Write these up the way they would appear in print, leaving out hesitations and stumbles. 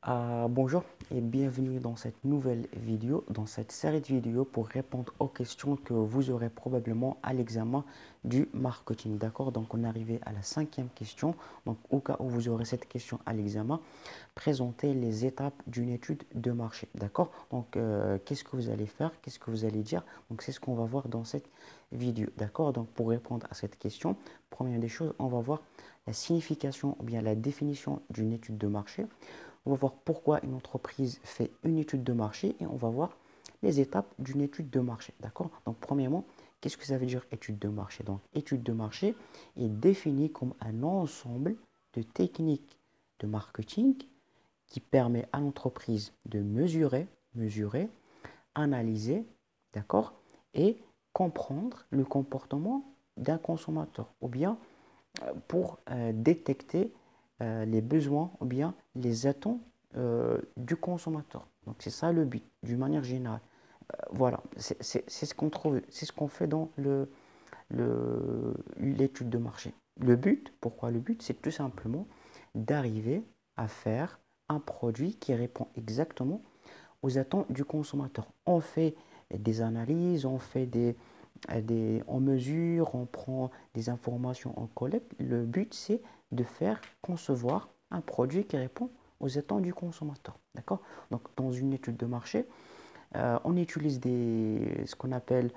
Bonjour et bienvenue dans cette nouvelle vidéo, dans cette série de vidéos pour répondre aux questions que vous aurez probablement à l'examen du marketing. D'accord? Donc on est arrivé à la cinquième question. Donc au cas où vous aurez cette question à l'examen, présentez les étapes d'une étude de marché. D'accord? Donc qu'est-ce que vous allez faire? Qu'est-ce que vous allez dire? Donc c'est ce qu'on va voir dans cette vidéo. D'accord? Donc pour répondre à cette question, première des choses, on va voir la signification ou bien la définition d'une étude de marché. On va voir pourquoi une entreprise fait une étude de marché et on va voir les étapes d'une étude de marché. D'accord? Donc, premièrement, qu'est-ce que ça veut dire étude de marché? Donc, étude de marché est définie comme un ensemble de techniques de marketing qui permet à l'entreprise de mesurer, analyser, d'accord, et comprendre le comportement d'un consommateur ou bien pour détecter les besoins ou bien les attentes du consommateur. Donc c'est ça le but, d'une manière générale. Voilà, c'est ce qu'on trouve, c'est ce qu'on fait dans l'étude de marché. Le but, pourquoi le but? C'est tout simplement d'arriver à faire un produit qui répond exactement aux attentes du consommateur. On fait des analyses, on mesure, on prend des informations, on collecte. Le but, c'est de faire concevoir un produit qui répond aux attentes du consommateur. D'accord? Donc, dans une étude de marché, on utilise ce qu'on appelle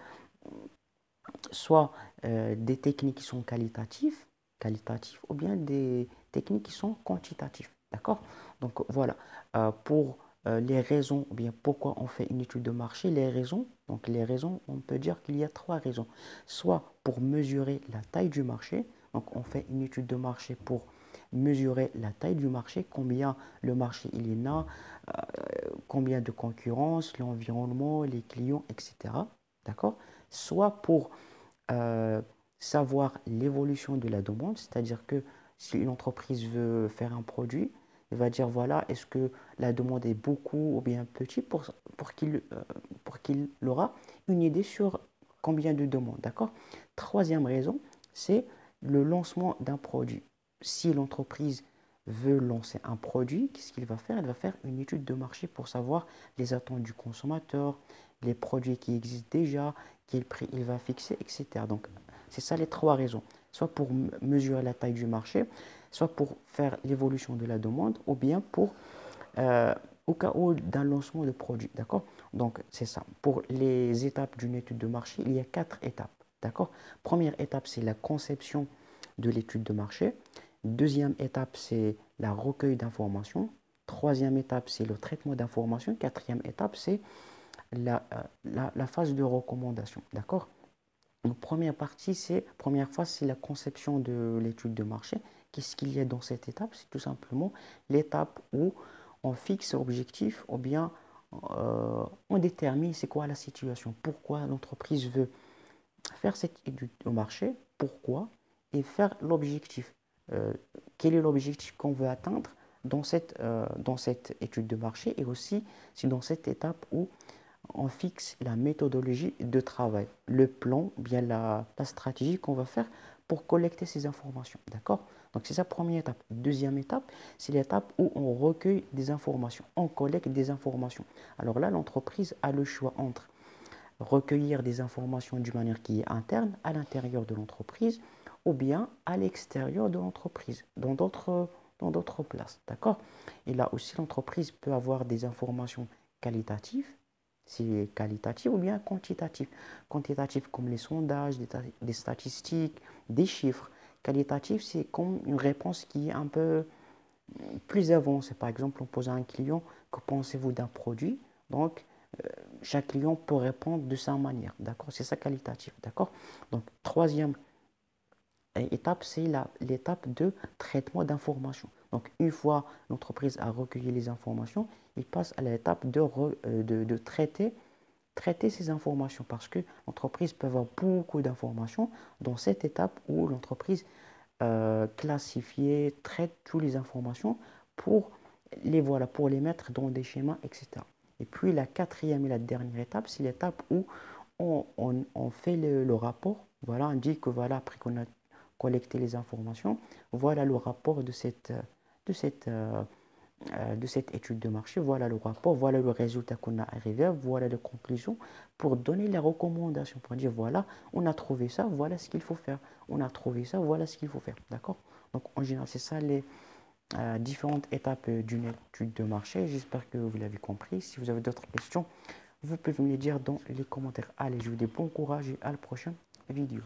soit des techniques qui sont qualitatives ou bien des techniques qui sont quantitatives. D'accord? Donc voilà, pour les raisons, ou bien pourquoi on fait une étude de marché, les raisons, on peut dire qu'il y a trois raisons. Soit pour mesurer la taille du marché, donc on fait une étude de marché pour mesurer la taille du marché, combien le marché il est là, combien de concurrence, l'environnement, les clients, etc. D'accord? Soit pour euh, savoir l'évolution de la demande, c'est-à-dire que si une entreprise veut faire un produit, elle va dire voilà, est-ce que la demande est beaucoup ou bien petit pour qu'il aura une idée sur combien de demandes. D'accord? Troisième raison, c'est le lancement d'un produit. Si l'entreprise veut lancer un produit, qu'est-ce qu'il va faire? Elle va faire une étude de marché pour savoir les attentes du consommateur, les produits qui existent déjà, quel prix il va fixer, etc. Donc, c'est ça les trois raisons. Soit pour mesurer la taille du marché, soit pour faire l'évolution de la demande, ou bien pour, euh, au cas où d'un lancement de produit. D'accord? Donc, c'est ça. Pour les étapes d'une étude de marché, il y a quatre étapes. D'accord? Première étape, c'est la conception de l'étude de marché. Deuxième étape, c'est la recueil d'informations. Troisième étape, c'est le traitement d'informations. Quatrième étape, c'est la phase de recommandation. D'accord? Donc, première phase, c'est la conception de l'étude de marché. Qu'est-ce qu'il y a dans cette étape? C'est tout simplement l'étape où on fixe l'objectif ou bien on détermine c'est quoi la situation, pourquoi l'entreprise veut faire cette étude de marché, pourquoi, et faire l'objectif. Euh, Quel est l'objectif qu'on veut atteindre dans cette étude de marché et aussi c'est dans cette étape où on fixe la méthodologie de travail, le plan, bien la stratégie qu'on va faire pour collecter ces informations. D'accord? Donc c'est sa première étape. Deuxième étape, c'est l'étape où on recueille des informations, on collecte des informations. Alors là, l'entreprise a le choix entre recueillir des informations d'une manière qui est interne à l'intérieur de l'entreprise ou bien à l'extérieur de l'entreprise, dans d'autres places. D'accord? Et là aussi, l'entreprise peut avoir des informations qualitatives, c'est qualitatif ou bien quantitatif. Quantitatif comme les sondages, des statistiques, des chiffres. Qualitatif, c'est comme une réponse qui est un peu plus avancée. Par exemple, on pose à un client, que pensez-vous d'un produit? Donc, chaque client peut répondre de sa manière. D'accord? C'est ça qualitatif. D'accord? Donc, troisième étape, c'est l'étape de traitement d'informations. Donc, une fois l'entreprise a recueilli les informations, il passe à l'étape de traiter ces informations parce que l'entreprise peut avoir beaucoup d'informations dans cette étape où l'entreprise classifie, traite toutes les informations pour pour les mettre dans des schémas, etc. Et puis la quatrième et la dernière étape, c'est l'étape où on fait le rapport. Voilà, on dit que voilà, après qu'on a collecté les informations, voilà le rapport de cette de cette étude de marché, voilà le rapport, voilà le résultat qu'on a arrivé à, voilà les conclusions pour donner les recommandations, pour dire voilà, on a trouvé ça, voilà ce qu'il faut faire. On a trouvé ça, voilà ce qu'il faut faire. D'accord? Donc en général, c'est ça les différentes étapes d'une étude de marché. J'espère que vous l'avez compris. Si vous avez d'autres questions, vous pouvez me les dire dans les commentaires. Allez, je vous dis bon courage et à la prochaine vidéo.